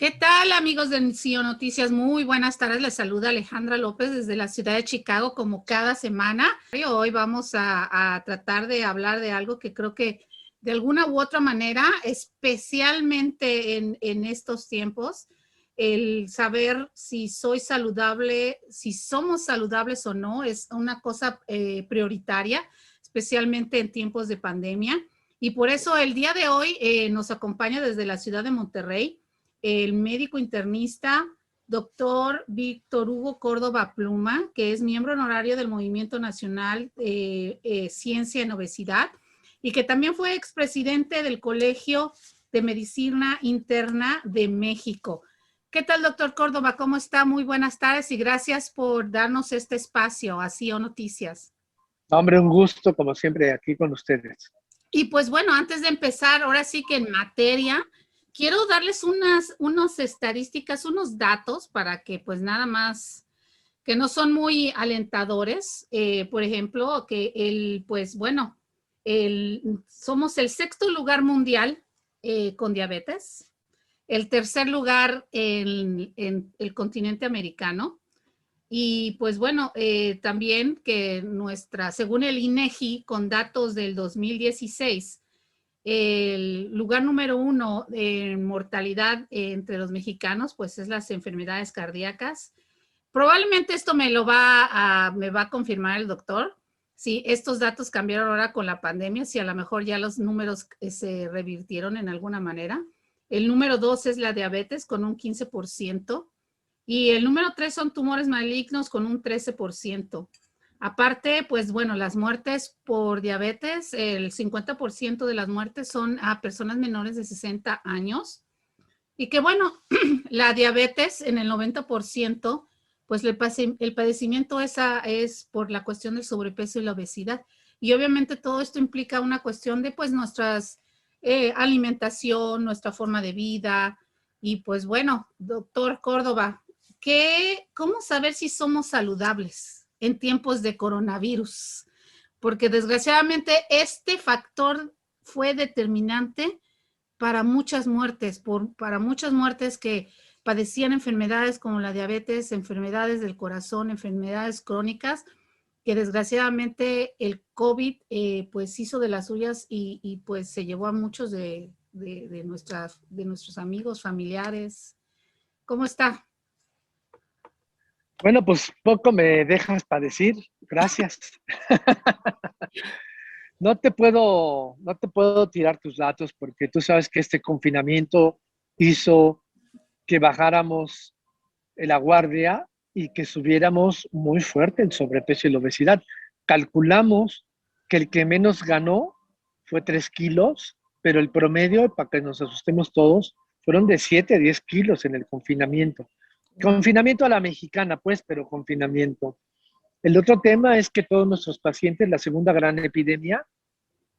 ¿Qué tal, amigos de CIO Noticias? Muy buenas tardes. Les saluda Alejandra López desde la ciudad de Chicago, como cada semana. Hoy vamos a tratar de hablar de algo que creo que de alguna u otra manera, especialmente en estos tiempos, el saber si soy saludable, si somos saludables o no, es una cosa prioritaria, especialmente en tiempos de pandemia. Y por eso el día de hoy nos acompaña desde la ciudad de Monterrey el médico internista doctor Víctor Hugo Córdoba Pluma, que es miembro honorario del Movimiento Nacional Ciencia en Obesidad y que también fue expresidente del Colegio de Medicina Interna de México. ¿Qué tal, doctor Córdoba? ¿Cómo está? Muy buenas tardes y gracias por darnos este espacio a CIO Noticias. Hombre, un gusto, como siempre, aquí con ustedes. Y pues bueno, antes de empezar, ahora sí que en materia, quiero darles unas estadísticas, unos datos para que pues nada más, que no son muy alentadores. Por ejemplo, que pues bueno, somos el sexto lugar mundial con diabetes, el tercer lugar en el continente americano. Y pues bueno, también que según el INEGI, con datos del 2016, el lugar número 1 en mortalidad entre los mexicanos, pues es las enfermedades cardíacas. Probablemente esto me va a confirmar el doctor. Si estos datos cambiaron ahora con la pandemia, si a lo mejor ya los números se revirtieron en alguna manera. El número 2 es la diabetes con un 15%. Y el número 3 son tumores malignos con un 13%. Aparte, pues bueno, las muertes por diabetes, el 50% de las muertes son a personas menores de 60 años. Y que bueno, la diabetes en el 90%, pues el padecimiento es por la cuestión del sobrepeso y la obesidad. Y obviamente todo esto implica una cuestión de pues nuestras alimentación, nuestra forma de vida. Y pues bueno, doctor Córdoba, ¿cómo saber si somos saludables en tiempos de coronavirus? Porque desgraciadamente este factor fue determinante para muchas muertes, para muchas muertes que padecían enfermedades como la diabetes, enfermedades del corazón, enfermedades crónicas, que desgraciadamente el COVID pues hizo de las suyas y pues se llevó a muchos de nuestros amigos, familiares. ¿Cómo está? Bueno, pues poco me dejas para decir. Gracias. No te puedo tirar tus datos porque tú sabes que este confinamiento hizo que bajáramos la guardia y que subiéramos muy fuerte el sobrepeso y la obesidad. Calculamos que el que menos ganó fue 3 kilos, pero el promedio, para que nos asustemos todos, fueron de 7 a 10 kilos en el confinamiento. Wow. Confinamiento a la mexicana, pues, pero confinamiento. El otro tema es que todos nuestros pacientes, la segunda gran epidemia,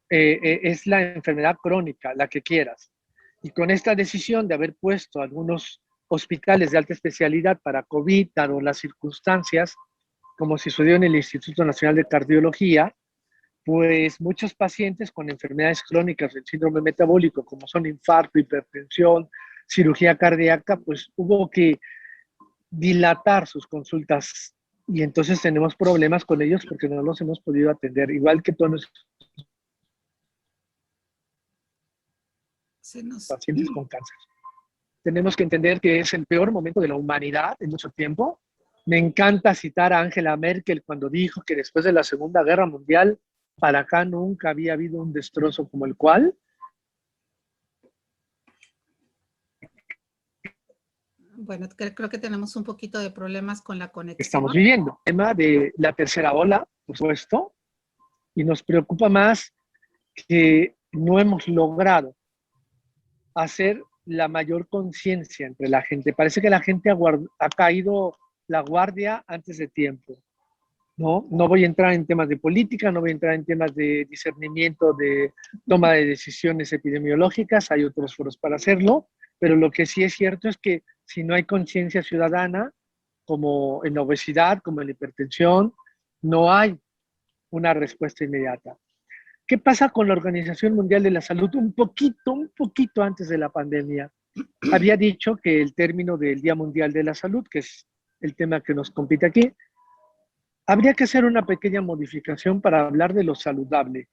es la enfermedad crónica, la que quieras. Y con esta decisión de haber puesto algunos hospitales de alta especialidad para COVID, dado las circunstancias, como se sucedió en el Instituto Nacional de Cardiología, pues muchos pacientes con enfermedades crónicas del síndrome metabólico, como son infarto, hipertensión, cirugía cardíaca, pues hubo que dilatar sus consultas y entonces tenemos problemas con ellos porque no los hemos podido atender, igual que todos los pacientes con cáncer. Tenemos que entender que es el peor momento de la humanidad en mucho tiempo. Me encanta citar a Angela Merkel cuando dijo que después de la Segunda Guerra Mundial, para acá nunca había habido un destrozo como el cual Bueno, creo que tenemos un poquito de problemas con la conexión. estamos viviendo. El tema de la tercera ola, por supuesto, y nos preocupa más que no hemos logrado hacer la mayor conciencia entre la gente. Parece que la gente ha caído la guardia antes de tiempo. No voy a entrar en temas de política, no voy a entrar en temas de discernimiento, de toma de decisiones epidemiológicas, hay otros foros para hacerlo, pero lo que sí es cierto es que si no hay conciencia ciudadana, como en la obesidad, como en la hipertensión, no hay una respuesta inmediata. ¿Qué pasa con la Organización Mundial de la Salud un poquito antes de la pandemia? había dicho que el término del Día Mundial de la Salud, que es el tema que nos compete aquí, habría que hacer una pequeña modificación para hablar de lo saludable.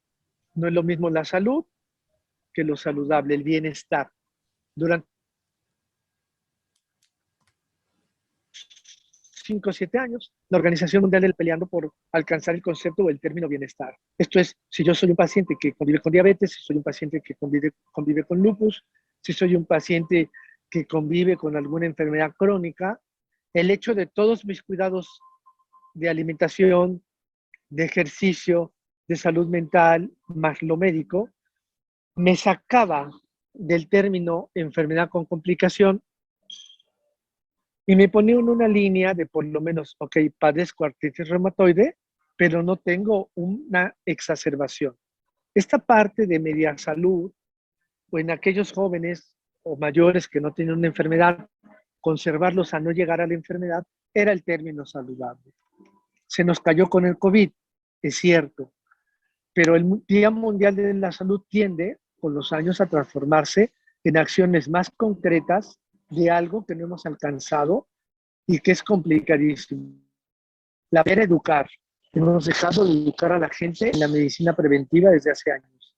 No es lo mismo la salud que lo saludable, el bienestar. Durante 5 o 7 años, la Organización Mundial del peleando por alcanzar el concepto o el término bienestar. Esto es, si yo soy un paciente que convive con diabetes, si soy un paciente que convive con lupus, si soy un paciente que convive con alguna enfermedad crónica, el hecho de todos mis cuidados de alimentación, de ejercicio, de salud mental, más lo médico, me sacaba del término enfermedad con complicación y me ponía en una línea de por lo menos, ok, padezco artritis reumatoide, pero no tengo una exacerbación. Esta parte de media salud, o en aquellos jóvenes o mayores que no tienen una enfermedad, conservarlos a no llegar a la enfermedad, era el término saludable. Se nos cayó con el COVID, es cierto, pero el Día Mundial de la Salud tiende con los años a transformarse en acciones más concretas de algo que no hemos alcanzado y que es complicadísimo. La primera, educar. Hemos dejado de educar a la gente en la medicina preventiva desde hace años.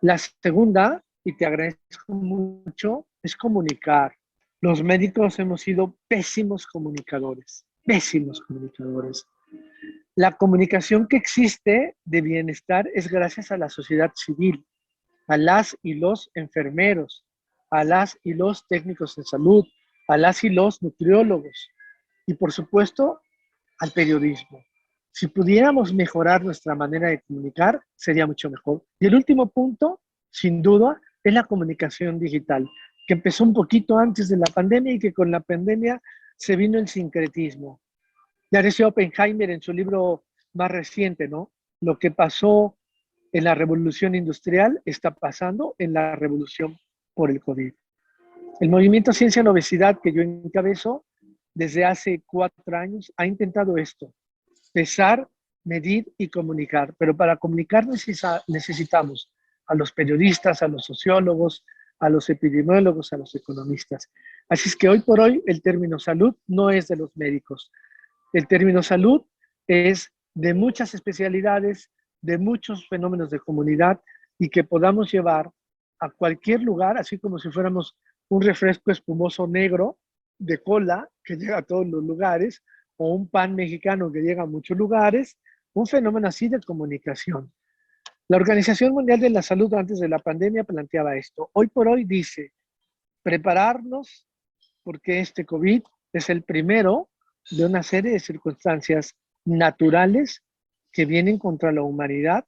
La segunda, y te agradezco mucho, es comunicar. Los médicos hemos sido pésimos comunicadores, pésimos comunicadores. La comunicación que existe de bienestar es gracias a la sociedad civil, a las y los enfermeros, a las y los técnicos de salud, a las y los nutriólogos y, por supuesto, al periodismo. Si pudiéramos mejorar nuestra manera de comunicar, sería mucho mejor. Y el último punto, sin duda, es la comunicación digital, que empezó un poquito antes de la pandemia y que con la pandemia se vino el sincretismo. Ya decía Oppenheimer en su libro más reciente, ¿no? Lo que pasó en la revolución industrial está pasando en la revolución por el COVID. El movimiento Ciencia en Obesidad que yo encabezo desde hace 4 años ha intentado esto, pesar, medir y comunicar. Pero para comunicar necesitamos a los periodistas, a los sociólogos, a los epidemiólogos, a los economistas. Así es que hoy por hoy el término salud no es de los médicos. El término salud es de muchas especialidades, de muchos fenómenos de comunidad y que podamos llevar a cualquier lugar, así como si fuéramos un refresco espumoso negro de cola que llega a todos los lugares, o un pan mexicano que llega a muchos lugares, un fenómeno así de comunicación. La Organización Mundial de la Salud antes de la pandemia planteaba esto. Hoy por hoy dice, prepararnos porque este COVID es el primero de una serie de circunstancias naturales que vienen contra la humanidad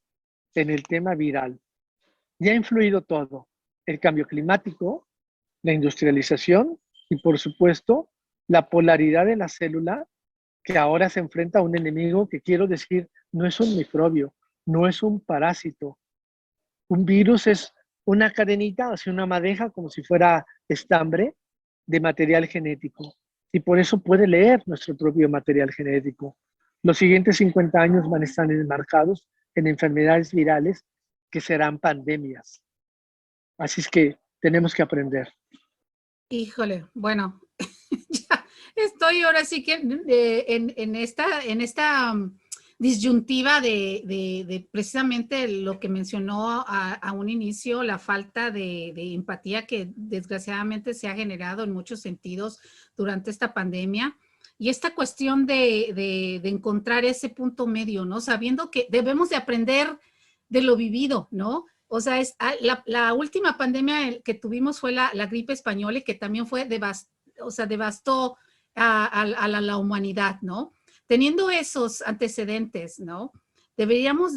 en el tema viral. Ya ha influido todo, el cambio climático, la industrialización y, por supuesto, la polaridad de la célula que ahora se enfrenta a un enemigo que, quiero decir, no es un microbio, no es un parásito. Un virus es una cadenita, o sea, una madeja como si fuera estambre de material genético. Y por eso puede leer nuestro propio material genético. Los siguientes 50 años van a estar enmarcados en enfermedades virales que serán pandemias. Así es que tenemos que aprender. Híjole, bueno, ya estoy ahora sí que en esta disyuntiva de precisamente lo que mencionó a un inicio, la falta de empatía que desgraciadamente se ha generado en muchos sentidos durante esta pandemia. Y esta cuestión de encontrar ese punto medio, ¿no? Sabiendo que debemos de aprender de lo vivido, ¿no? O sea, la última pandemia que tuvimos fue la gripe española y que también fue devastó a la humanidad, ¿no? Teniendo esos antecedentes, ¿no? Deberíamos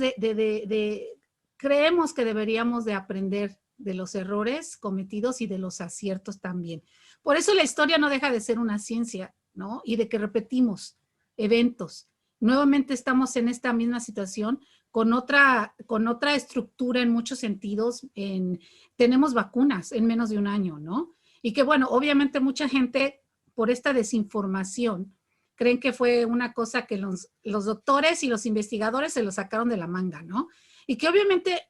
creemos que deberíamos de aprender de los errores cometidos y de los aciertos también. Por eso la historia no deja de ser una ciencia, ¿no? Y de que repetimos eventos. Nuevamente estamos en esta misma situación con otra estructura en muchos sentidos. Tenemos vacunas en menos de un año, ¿no? Y que bueno, obviamente mucha gente por esta desinformación creen que fue una cosa que los doctores y los investigadores se lo sacaron de la manga, ¿no? Y que obviamente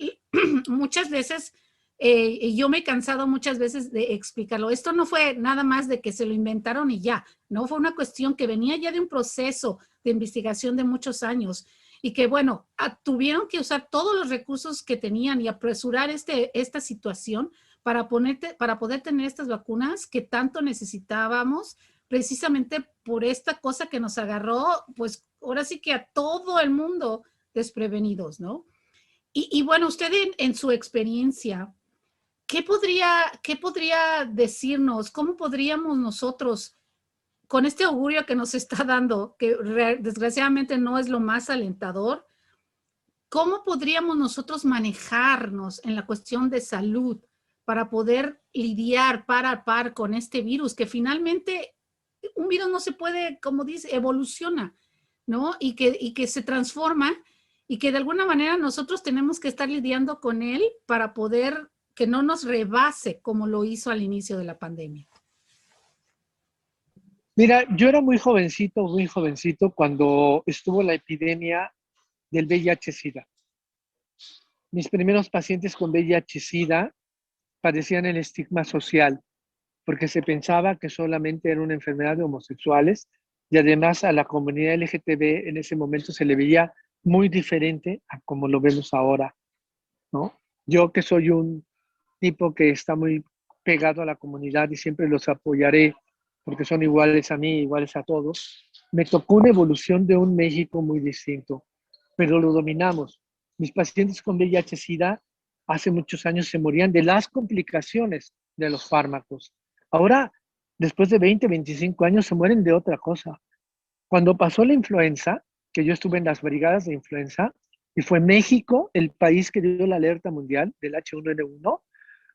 muchas veces y yo me he cansado muchas veces de explicarlo. Esto no fue nada más de que se lo inventaron y ya, no fue una cuestión que venía ya de un proceso de investigación de muchos años y que, bueno, tuvieron que usar todos los recursos que tenían y apresurar esta situación para poder tener estas vacunas que tanto necesitábamos, precisamente por esta cosa que nos agarró, pues ahora sí que a todo el mundo desprevenidos, ¿no? Y bueno, usted en su experiencia, qué podría decirnos? ¿Cómo podríamos nosotros, con este augurio que nos está dando, que desgraciadamente no es lo más alentador, cómo podríamos nosotros manejarnos en la cuestión de salud para poder lidiar par a par con este virus, que finalmente un virus no se puede, como dice, evoluciona, ¿no? Y que se transforma y que de alguna manera nosotros tenemos que estar lidiando con él para poder que no nos rebase como lo hizo al inicio de la pandemia. Mira, yo era muy jovencito cuando estuvo la epidemia del VIH-Sida. Mis primeros pacientes con VIH-Sida padecían el estigma social, porque se pensaba que solamente era una enfermedad de homosexuales y además a la comunidad LGTB en ese momento se le veía muy diferente a como lo vemos ahora, ¿no? Yo que soy un tipo que está muy pegado a la comunidad y siempre los apoyaré porque son iguales a mí, iguales a todos, me tocó una evolución de un México muy distinto, pero lo dominamos. Mis pacientes con VIH-Sida hace muchos años se morían de las complicaciones de los fármacos. Ahora, después de 20, 25 años, se mueren de otra cosa. Cuando pasó la influenza, que yo estuve en las brigadas de influenza, y fue México el país que dio la alerta mundial del H1N1,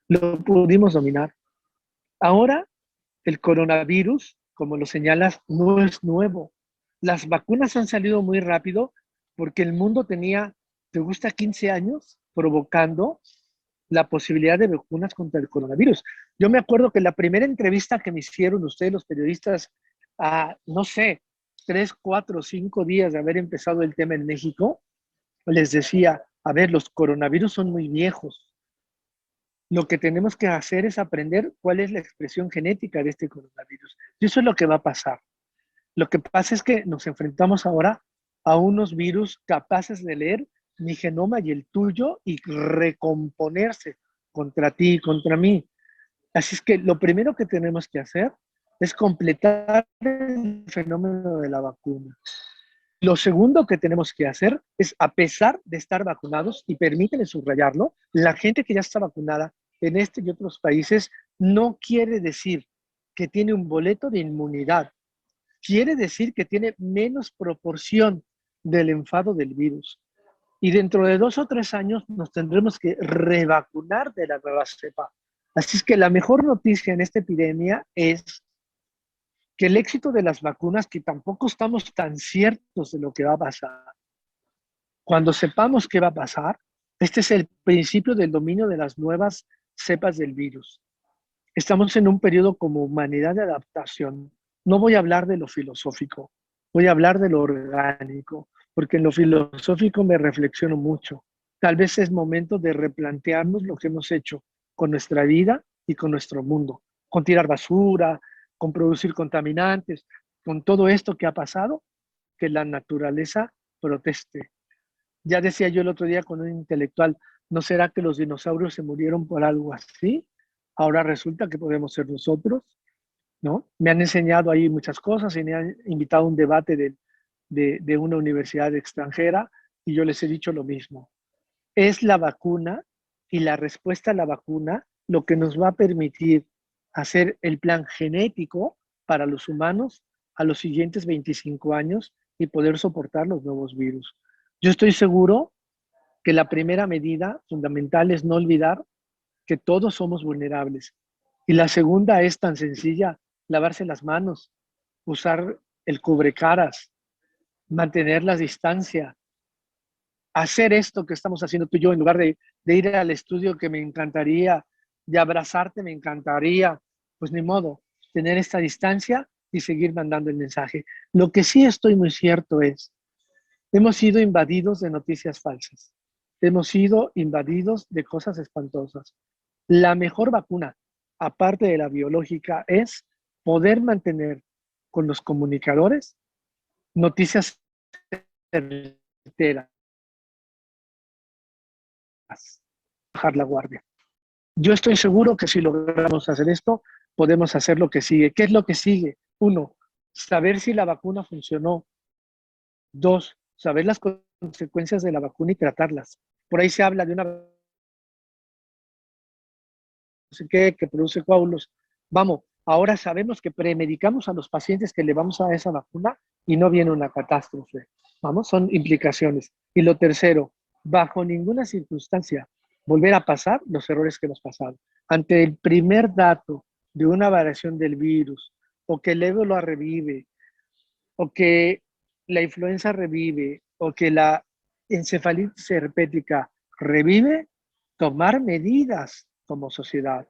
lo pudimos dominar. Ahora, el coronavirus, como lo señalas, no es nuevo. Las vacunas han salido muy rápido porque el mundo tenía, ¿te gusta?, 15 años provocando la posibilidad de vacunas contra el coronavirus. Yo me acuerdo que la primera entrevista que me hicieron ustedes, los periodistas, a, no sé, 3, 4, 5 días de haber empezado el tema en México, les decía, a ver, los coronavirus son muy viejos. Lo que tenemos que hacer es aprender cuál es la expresión genética de este coronavirus. Y eso es lo que va a pasar. Lo que pasa es que nos enfrentamos ahora a unos virus capaces de leer mi genoma y el tuyo y recomponerse contra ti y contra mí. Así es que lo primero que tenemos que hacer es completar el fenómeno de la vacuna. Lo segundo que tenemos que hacer es, a pesar de estar vacunados, y permíteme subrayarlo, la gente que ya está vacunada en este y otros países no quiere decir que tiene un boleto de inmunidad. Quiere decir que tiene menos proporción del enfado del virus. Y dentro de 2 o 3 años nos tendremos que revacunar de la nueva cepa. Así es que la mejor noticia en esta epidemia es que el éxito de las vacunas, que tampoco estamos tan ciertos de lo que va a pasar, cuando sepamos qué va a pasar, este es el principio del dominio de las nuevas cepas del virus. Estamos en un periodo como humanidad de adaptación. No voy a hablar de lo filosófico, voy a hablar de lo orgánico, porque en lo filosófico me reflexiono mucho. Tal vez es momento de replantearnos lo que hemos hecho con nuestra vida y con nuestro mundo, con tirar basura, con producir contaminantes, con todo esto que ha pasado, que la naturaleza proteste. Ya decía yo el otro día con un intelectual, ¿no será que los dinosaurios se murieron por algo así? Ahora resulta que podemos ser nosotros, ¿no? Me han enseñado ahí muchas cosas y me han invitado a un debate de una universidad extranjera y yo les he dicho lo mismo. Es la vacuna y la respuesta a la vacuna lo que nos va a permitir hacer el plan genético para los humanos a los siguientes 25 años y poder soportar los nuevos virus. Yo estoy seguro que la primera medida fundamental es no olvidar que todos somos vulnerables. Y la segunda es tan sencilla, lavarse las manos, usar el cubrecaras, mantener la distancia, hacer esto que estamos haciendo tú y yo, en lugar de ir al estudio que me encantaría, de abrazarte me encantaría, pues ni modo, tener esta distancia y seguir mandando el mensaje. Lo que sí estoy muy cierto es, hemos sido invadidos de noticias falsas, hemos sido invadidos de cosas espantosas. La mejor vacuna, aparte de la biológica, es poder mantener con los comunicadores noticias certeras, bajar la guardia. Yo estoy seguro que si logramos hacer esto, podemos hacer lo que sigue. ¿Qué es lo que sigue? Uno, saber si la vacuna funcionó. Dos, saber las consecuencias de la vacuna y tratarlas. Por ahí se habla de una no sé qué, que produce coágulos. Vamos, ahora sabemos que premedicamos a los pacientes que le vamos a dar esa vacuna y no viene una catástrofe. Vamos, son implicaciones. Y lo tercero, bajo ninguna circunstancia volver a pasar los errores que nos pasaron. Ante el primer dato de una variación del virus, o que el ébola revive, o que la influenza revive, o que la encefalitis herpética revive, tomar medidas como sociedad.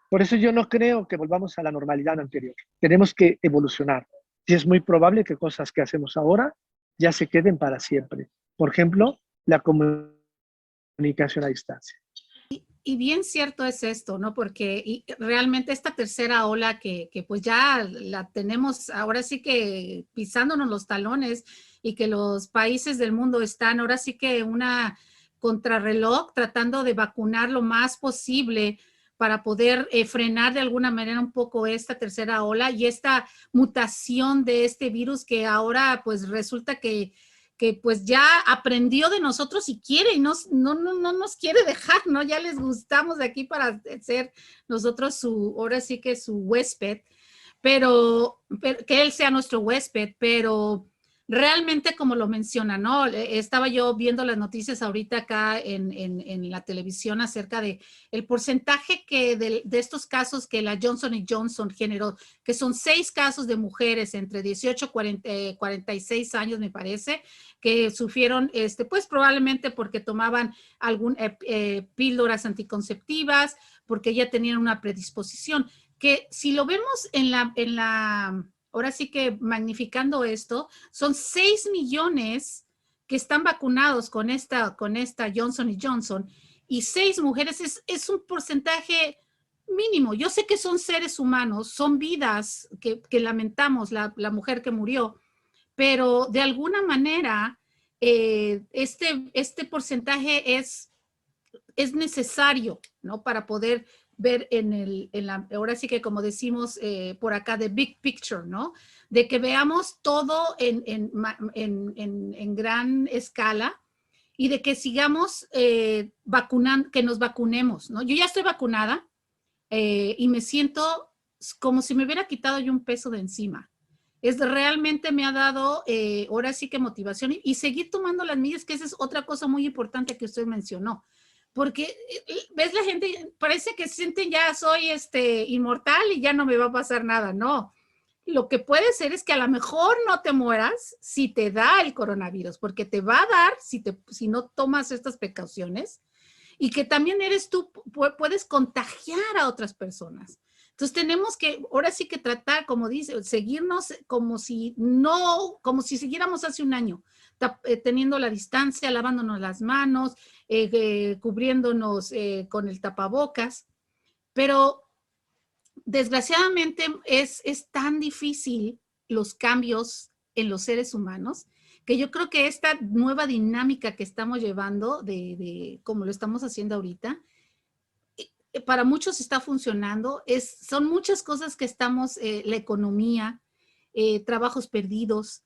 Por eso yo no creo que volvamos a la normalidad anterior. Tenemos que evolucionar. Y es muy probable que cosas que hacemos ahora ya se queden para siempre. Por ejemplo, la comunicación a distancia. Y bien cierto es esto, ¿no? Porque realmente esta tercera ola que pues ya la tenemos ahora sí que pisándonos los talones y que los países del mundo están ahora sí que una contrarreloj tratando de vacunar lo más posible para poder frenar de alguna manera un poco esta tercera ola y esta mutación de este virus que ahora pues resulta que pues ya aprendió de nosotros y quiere y no nos quiere dejar, ¿no? Ya les gustamos de aquí para ser nosotros ahora sí que su huésped, pero que él sea nuestro huésped, pero realmente como lo menciona, ¿no? Estaba yo viendo las noticias ahorita acá en la televisión acerca de el porcentaje que de estos casos que la Johnson Johnson generó, que son 6 casos de mujeres entre 18 y 46 años, me parece, que sufrieron, pues probablemente porque tomaban píldoras anticonceptivas, porque ya tenían una predisposición, que si lo vemos ahora sí que magnificando esto, son 6 millones que están vacunados con esta Johnson Johnson y 6 mujeres es un porcentaje mínimo. Yo sé que son seres humanos, son vidas que lamentamos, la mujer que murió, pero de alguna manera este porcentaje es necesario, ¿no? Para poder ver ahora sí que como decimos por acá, de big picture, ¿no? De que veamos todo en gran escala y de que sigamos vacunando, que nos vacunemos, ¿no? Yo ya estoy vacunada y me siento como si me hubiera quitado yo un peso de encima. Realmente me ha dado ahora sí que motivación y seguir tomando las medidas, que esa es otra cosa muy importante que usted mencionó. Porque ves la gente, parece que sienten ya soy inmortal y ya no me va a pasar nada. No, lo que puede ser es que a lo mejor no te mueras si te da el coronavirus, porque te va a dar si no tomas estas precauciones y que también eres tú, puedes contagiar a otras personas. Entonces tenemos que, ahora sí que tratar, como dice, seguirnos como si siguiéramos hace un año, teniendo la distancia, lavándonos las manos, cubriéndonos con el tapabocas, pero desgraciadamente es tan difícil los cambios en los seres humanos que yo creo que esta nueva dinámica que estamos llevando como lo estamos haciendo ahorita, para muchos está funcionando. Son muchas cosas que estamos, la economía, trabajos perdidos,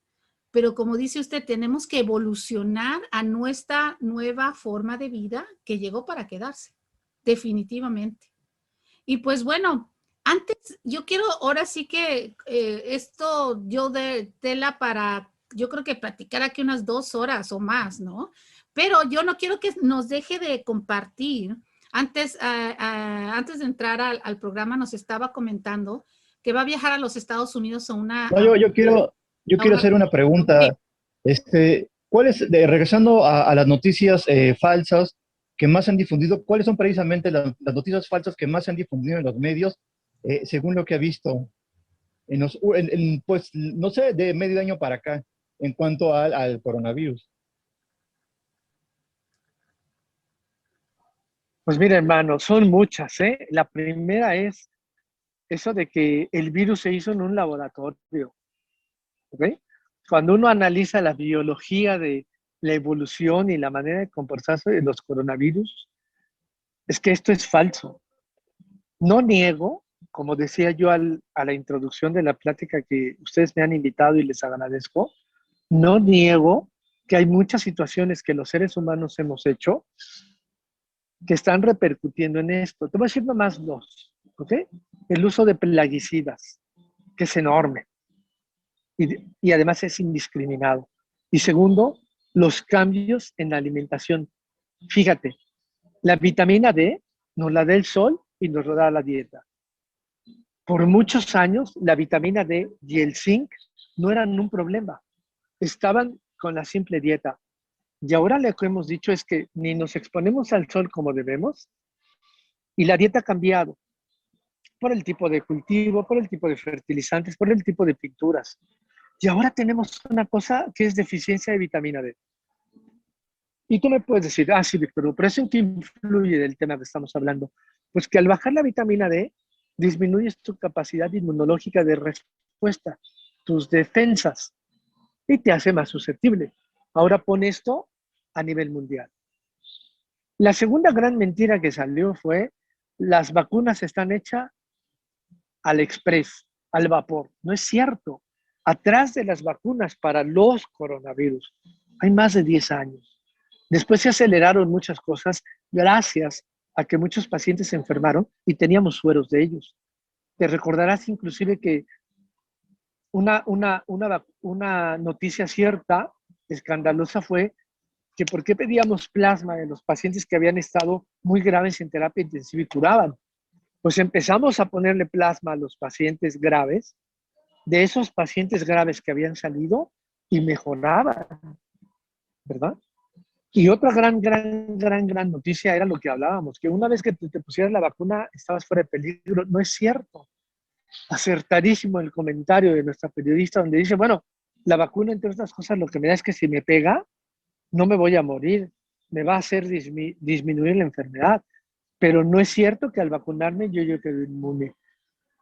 pero como dice usted, tenemos que evolucionar a nuestra nueva forma de vida que llegó para quedarse, definitivamente. Y pues bueno, antes yo quiero, ahora sí que esto yo de tela para, yo creo que platicar aquí unas 2 horas o más, ¿no? Pero yo no quiero que nos deje de compartir. Antes de entrar al programa nos estaba comentando que va a viajar a los Estados Unidos No, yo quiero hacer una sí. pregunta. ¿Cuál es, regresando a las noticias falsas que más se han difundido, cuáles son precisamente las noticias falsas que más se han difundido en los medios, según lo que ha visto pues, no sé, de medio año para acá, en cuanto al coronavirus? Pues mira, hermano, son muchas, ¿eh? La primera es eso de que el virus se hizo en un laboratorio, ¿ok? Cuando uno analiza la biología de la evolución y la manera de comportarse de los coronavirus, es que esto es falso. No niego, como decía yo a la introducción de la plática que ustedes me han invitado y les agradezco, no niego que hay muchas situaciones que los seres humanos hemos hecho que están repercutiendo en esto. Te voy a decir nomás dos, ¿ok? El uso de plaguicidas, que es enorme y además es indiscriminado. Y segundo, los cambios en la alimentación. Fíjate, la vitamina D nos la da el sol y nos la da la dieta. Por muchos años, la vitamina D y el zinc no eran un problema. Estaban con la simple dieta. Y ahora lo que hemos dicho es que ni nos exponemos al sol como debemos y la dieta ha cambiado por el tipo de cultivo, por el tipo de fertilizantes, por el tipo de pinturas. Y ahora tenemos una cosa que es deficiencia de vitamina D. Y tú me puedes decir, ah, sí, Víctor, pero eso en qué influye del tema que estamos hablando. Pues que al bajar la vitamina D, disminuyes tu capacidad inmunológica de respuesta, tus defensas, y te hace más susceptible. Ahora pon esto a nivel mundial. La segunda gran mentira que salió fue, las vacunas están hechas al express, al vapor. No es cierto. Atrás de las vacunas para los coronavirus hay más de 10 años. Después se aceleraron muchas cosas gracias a que muchos pacientes se enfermaron y teníamos sueros de ellos. Te recordarás inclusive que una noticia cierta, escandalosa, fue que por qué pedíamos plasma de los pacientes que habían estado muy graves en terapia intensiva y curaban. Pues empezamos a ponerle plasma a los pacientes graves, de esos pacientes graves que habían salido y mejoraban, ¿verdad? Y otra gran noticia era lo que hablábamos, que una vez que te pusieras la vacuna estabas fuera de peligro. No es cierto. Acertadísimo el comentario de nuestra periodista donde dice, bueno, la vacuna, entre otras cosas, lo que me da es que si me pega, no me voy a morir, me va a hacer disminuir la enfermedad. Pero no es cierto que al vacunarme yo quedo inmune.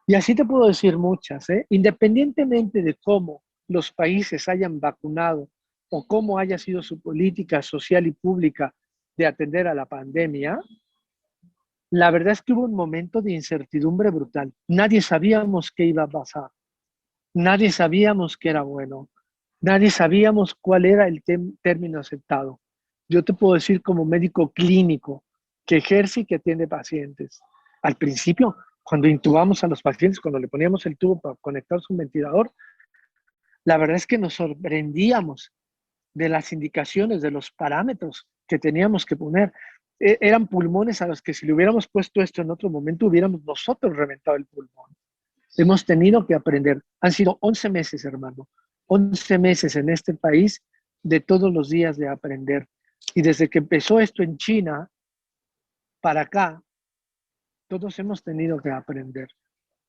Y así te puedo decir muchas, ¿eh? Independientemente de cómo los países hayan vacunado o cómo haya sido su política social y pública de atender a la pandemia, la verdad es que hubo un momento de incertidumbre brutal. Nadie sabíamos qué iba a pasar. Nadie sabíamos qué era bueno. Nadie sabíamos cuál era el término aceptado. Yo te puedo decir como médico clínico que ejerce y que atiende pacientes. Al principio, cuando intubamos a los pacientes, cuando le poníamos el tubo para conectar su ventilador, la verdad es que nos sorprendíamos de las indicaciones, de los parámetros que teníamos que poner. Eran pulmones a los que si le hubiéramos puesto esto en otro momento, hubiéramos nosotros reventado el pulmón. Hemos tenido que aprender. Han sido 11 meses, hermano. 11 meses en este país de todos los días de aprender. Y desde que empezó esto en China, para acá, todos hemos tenido que aprender.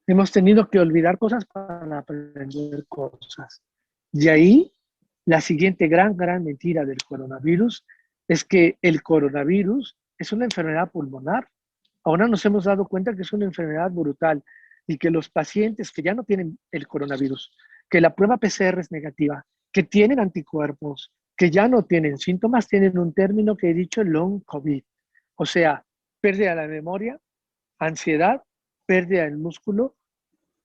Hemos tenido que olvidar cosas para aprender cosas. Y ahí, la siguiente gran mentira del coronavirus es que el coronavirus es una enfermedad pulmonar. Ahora nos hemos dado cuenta que es una enfermedad brutal y que los pacientes que ya no tienen el coronavirus, que la prueba PCR es negativa, que tienen anticuerpos, que ya no tienen síntomas, tienen un término que he dicho, long COVID. O sea, pérdida de la memoria, ansiedad, pérdida del músculo,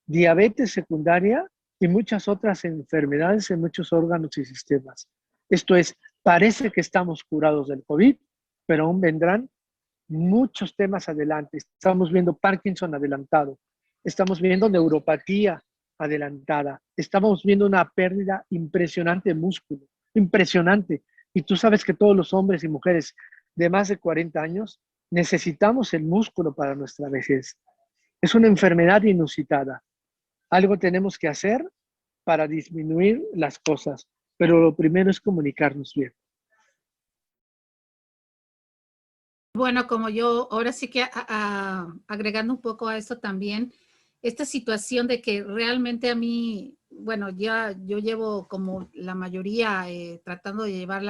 diabetes secundaria y muchas otras enfermedades en muchos órganos y sistemas. Esto es, parece que estamos curados del COVID, pero aún vendrán muchos temas adelante. Estamos viendo Parkinson adelantado, estamos viendo neuropatía adelantada, estamos viendo una pérdida impresionante de músculo, impresionante. Y tú sabes que todos los hombres y mujeres de más de 40 años necesitamos el músculo para nuestra vejez. Es una enfermedad inusitada. Algo tenemos que hacer para disminuir las cosas, pero lo primero es comunicarnos bien. Bueno, como yo, ahora sí que agregando un poco a esto también, esta situación de que realmente a mí, bueno, ya yo llevo como la mayoría tratando de llevar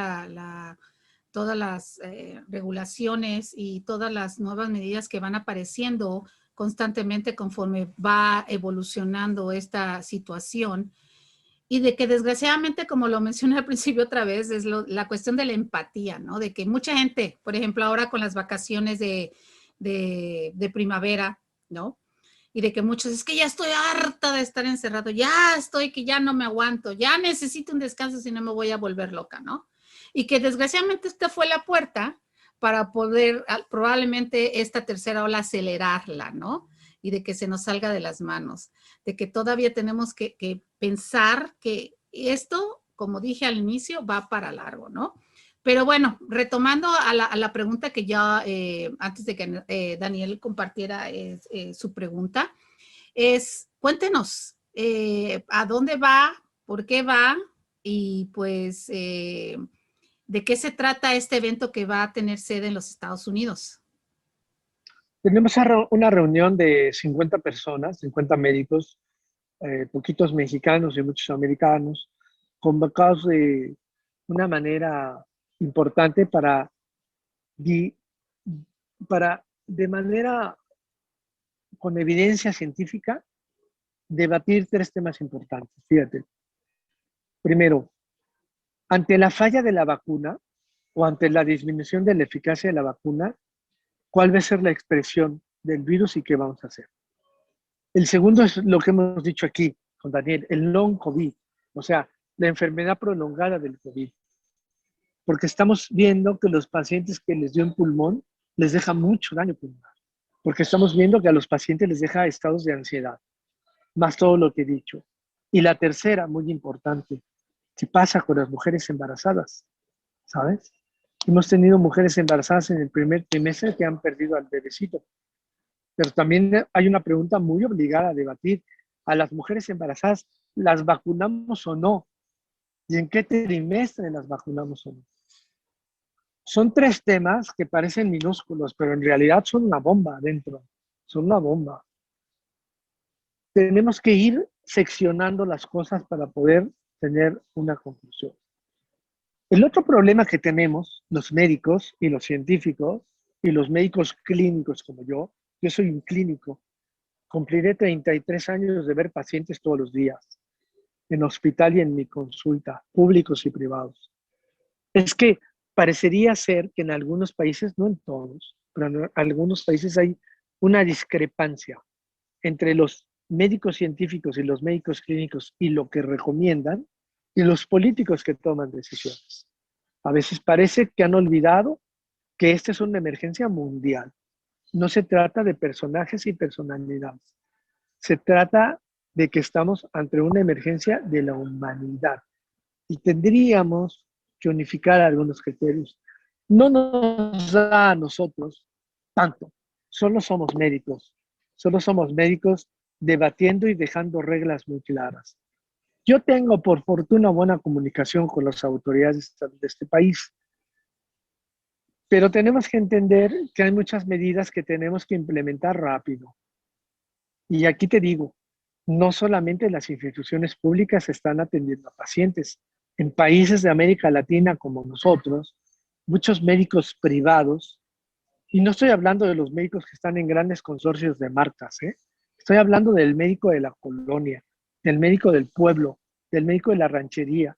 todas las regulaciones y todas las nuevas medidas que van apareciendo constantemente conforme va evolucionando esta situación. Y de que desgraciadamente, como lo mencioné al principio otra vez, es la cuestión de la empatía, ¿no? De que mucha gente, por ejemplo, ahora con las vacaciones de primavera, ¿no? Y de que muchos, es que ya estoy harta de estar encerrado, ya estoy que ya no me aguanto, ya necesito un descanso si no me voy a volver loca, ¿no? Y que desgraciadamente esta fue la puerta para poder probablemente esta tercera ola acelerarla, ¿no? Y de que se nos salga de las manos, de que todavía tenemos que pensar que esto, como dije al inicio, va para largo, ¿no? Pero bueno, retomando a la pregunta que ya, antes de que Daniel compartiera su pregunta, cuéntenos, ¿a dónde va? ¿Por qué va? Y pues, ¿de qué se trata este evento que va a tener sede en los Estados Unidos? Tenemos una reunión de 50 personas, 50 médicos, poquitos mexicanos y muchos americanos, convocados de una manera importante para de manera con evidencia científica, debatir tres temas importantes. Fíjate. Primero, ante la falla de la vacuna o ante la disminución de la eficacia de la vacuna, ¿cuál va a ser la expresión del virus y qué vamos a hacer? El segundo es lo que hemos dicho aquí con Daniel, el long COVID, o sea, la enfermedad prolongada del COVID. Porque estamos viendo que los pacientes que les dio en pulmón les deja mucho daño pulmonar. Porque estamos viendo que a los pacientes les deja estados de ansiedad, más todo lo que he dicho. Y la tercera, muy importante, ¿qué pasa con las mujeres embarazadas? ¿Sabes? Hemos tenido mujeres embarazadas en el primer trimestre que han perdido al bebecito. Pero también hay una pregunta muy obligada a debatir. ¿A las mujeres embarazadas las vacunamos o no? ¿Y en qué trimestre las vacunamos o no? Son tres temas que parecen minúsculos, pero en realidad son una bomba adentro. Son una bomba. Tenemos que ir seccionando las cosas para poder tener una conclusión. El otro problema que tenemos los médicos y los científicos y los médicos clínicos como yo soy un clínico, cumpliré 33 años de ver pacientes todos los días, en hospital y en mi consulta, públicos y privados. Es que parecería ser que en algunos países, no en todos, pero en algunos países hay una discrepancia entre los médicos científicos y los médicos clínicos y lo que recomiendan y los políticos que toman decisiones. A veces parece que han olvidado que esta es una emergencia mundial. No se trata de personajes y personalidades. Se trata de que estamos ante una emergencia de la humanidad y tendríamos que unificar algunos criterios. No nos da a nosotros tanto. Solo somos médicos debatiendo y dejando reglas muy claras. Yo tengo, por fortuna, buena comunicación con las autoridades de este país, pero tenemos que entender que hay muchas medidas que tenemos que implementar rápido. Y aquí te digo, no solamente las instituciones públicas están atendiendo a pacientes. En países de América Latina como nosotros, muchos médicos privados, y no estoy hablando de los médicos que están en grandes consorcios de marcas, estoy hablando del médico de la colonia, del médico del pueblo, del médico de la ranchería,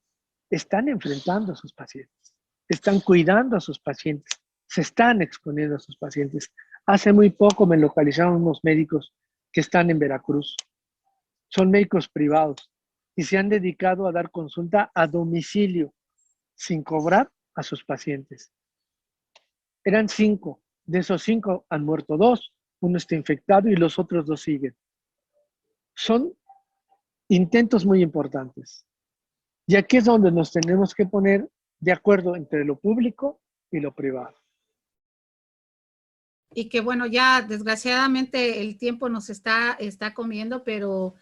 están enfrentando a sus pacientes, están cuidando a sus pacientes, se están exponiendo a sus pacientes. Hace muy poco me localizaron unos médicos que están en Veracruz. Son médicos privados y se han dedicado a dar consulta a domicilio sin cobrar a sus pacientes. Eran 5. De esos 5 han muerto 2. Uno está infectado y los otros 2 siguen. Son intentos muy importantes. Y aquí es donde nos tenemos que poner de acuerdo entre lo público y lo privado. Y que bueno, ya desgraciadamente el tiempo nos está comiendo, pero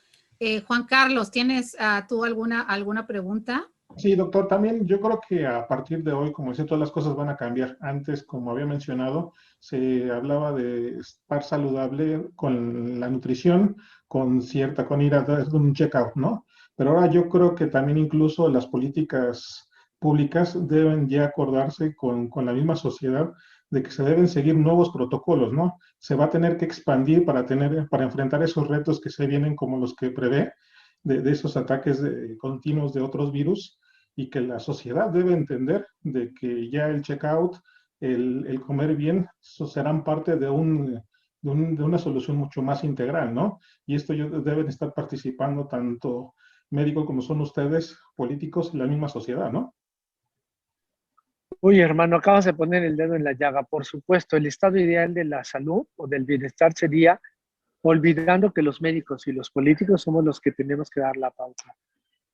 Juan Carlos, ¿tienes tú alguna pregunta? Sí, doctor, también yo creo que a partir de hoy, como decía, todas las cosas van a cambiar. Antes, como había mencionado, se hablaba de estar saludable con la nutrición, con ir a dar un check-up, ¿no? Pero ahora yo creo que también incluso las políticas públicas deben ya acordarse con la misma sociedad de que se deben seguir nuevos protocolos, ¿no? Se va a tener que expandir para enfrentar esos retos que se vienen como los que prevé, de esos ataques continuos de otros virus, y que la sociedad debe entender de que ya el checkout, el comer bien, eso serán parte de una solución mucho más integral, ¿no? Y esto deben estar participando tanto médicos como son ustedes, políticos y la misma sociedad, ¿no? Uy, hermano, acabas de poner el dedo en la llaga. Por supuesto, el estado ideal de la salud o del bienestar sería olvidando que los médicos y los políticos somos los que tenemos que dar la pauta,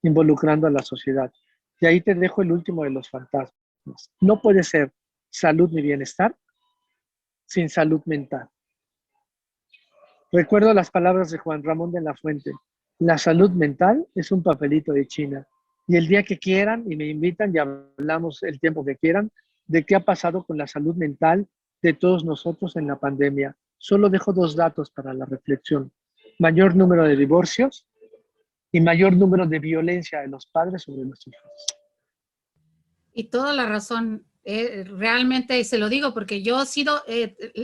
involucrando a la sociedad. Y ahí te dejo el último de los fantasmas. No puede ser salud ni bienestar sin salud mental. Recuerdo las palabras de Juan Ramón de la Fuente. La salud mental es un papelito de China. Y el día que quieran y me invitan y hablamos el tiempo que quieran de qué ha pasado con la salud mental de todos nosotros en la pandemia. Solo dejo 2 datos para la reflexión. Mayor número de divorcios y mayor número de violencia de los padres sobre los hijos. Y toda la razón, realmente se lo digo porque yo he sido,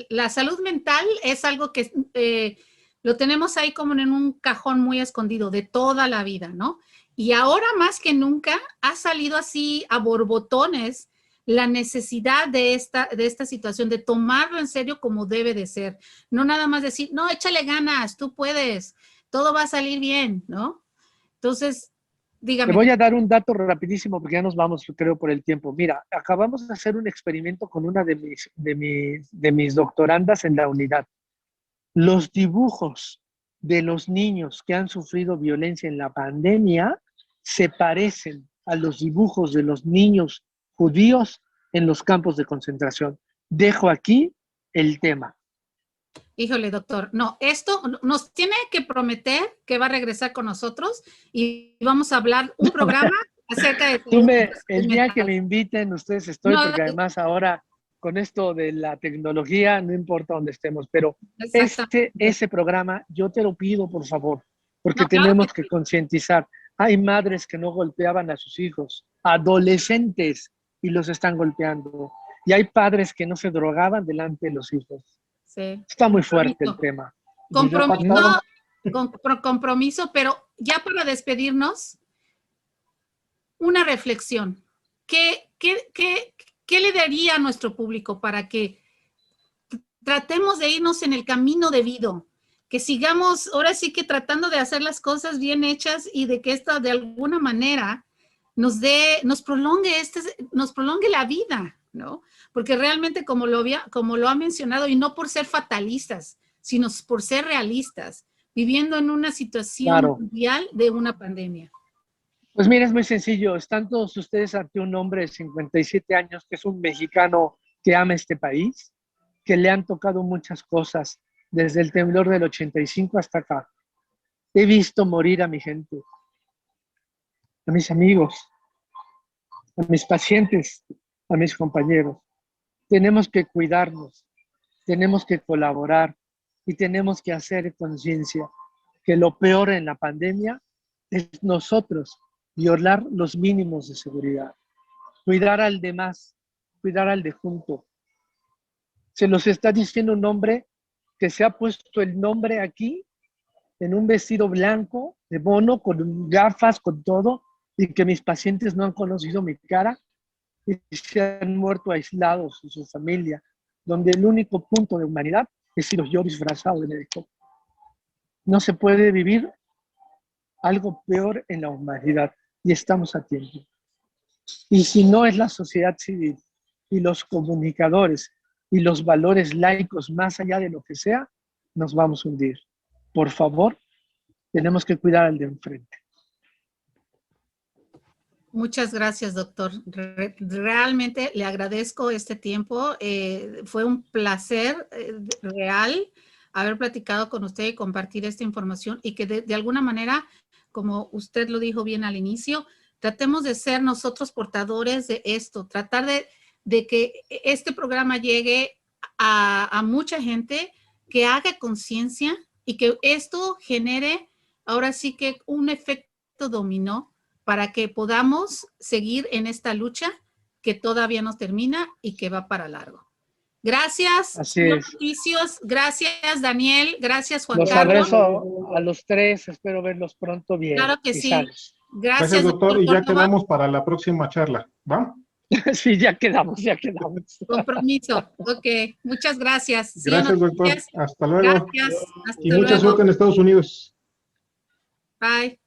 la salud mental es algo que lo tenemos ahí como en un cajón muy escondido de toda la vida, ¿no? Y ahora más que nunca ha salido así a borbotones la necesidad de esta situación, de tomarlo en serio como debe de ser. No nada más decir, no, échale ganas, tú puedes, todo va a salir bien, ¿no? Entonces, dígame. Te voy a dar un dato rapidísimo porque ya nos vamos, creo, por el tiempo. Mira, acabamos de hacer un experimento con una de mis doctorandas en la unidad. Los dibujos de los niños que han sufrido violencia en la pandemia se parecen a los dibujos de los niños judíos en los campos de concentración. Dejo aquí el tema. Híjole, doctor, no, esto nos tiene que prometer que va a regresar con nosotros y vamos a hablar un programa acerca de el día que me inviten, ustedes estoy, no, porque además ahora con esto de la tecnología, no importa dónde estemos, pero ese programa yo te lo pido, por favor, porque no, claro tenemos que concientizar. Hay madres que no golpeaban a sus hijos, adolescentes, y los están golpeando. Y hay padres que no se drogaban delante de los hijos. Sí. Está muy fuerte el tema. Compromiso, pero ya para despedirnos, una reflexión. ¿Qué le daría a nuestro público para que tratemos de irnos en el camino debido? Que sigamos, ahora sí que tratando de hacer las cosas bien hechas y de que esto de alguna manera nos prolongue la vida, ¿no? Porque realmente como lo ha mencionado, y no por ser fatalistas, sino por ser realistas, viviendo en una situación mundial de una pandemia. Pues mira, es muy sencillo. Están todos ustedes ante un hombre de 57 años que es un mexicano que ama este país, que le han tocado muchas cosas desde el temblor del 85 hasta acá. He visto morir a mi gente, a mis amigos, a mis pacientes, a mis compañeros. Tenemos que cuidarnos, tenemos que colaborar y tenemos que hacer conciencia que lo peor en la pandemia es nosotros violar los mínimos de seguridad, cuidar al demás, cuidar al de junto. Se los está diciendo un hombre que se ha puesto el nombre aquí en un vestido blanco de mono, con gafas, con todo, y que mis pacientes no han conocido mi cara y se han muerto aislados de su familia, donde el único punto de humanidad he sido yo disfrazado de médico. No se puede vivir algo peor en la humanidad y estamos a tiempo. Y si no es la sociedad civil y los comunicadores y los valores laicos más allá de lo que sea, nos vamos a hundir. Por favor, tenemos que cuidar al de enfrente. Muchas gracias, doctor. Realmente le agradezco este tiempo. Fue un placer real haber platicado con usted y compartir esta información y que de alguna manera, como usted lo dijo bien al inicio, tratemos de ser nosotros portadores de esto, tratar de que este programa llegue a mucha gente, que haga conciencia y que esto genere ahora sí que un efecto dominó para que podamos seguir en esta lucha que todavía no termina y que va para largo. Gracias, Así es. Patricios. Gracias, Daniel. Gracias, Juan Los Carlos. abrazo a los tres, espero verlos pronto bien. Claro que y sí. sanos. Gracias, doctor, y ya Córdoba. quedamos para la próxima charla, ¿va? Sí, ya quedamos. Compromiso. Ok, muchas gracias. Sí, Gracias, doctor. noticias. Hasta luego. Gracias. Hasta Y mucha luego. suerte en Estados Unidos. Bye.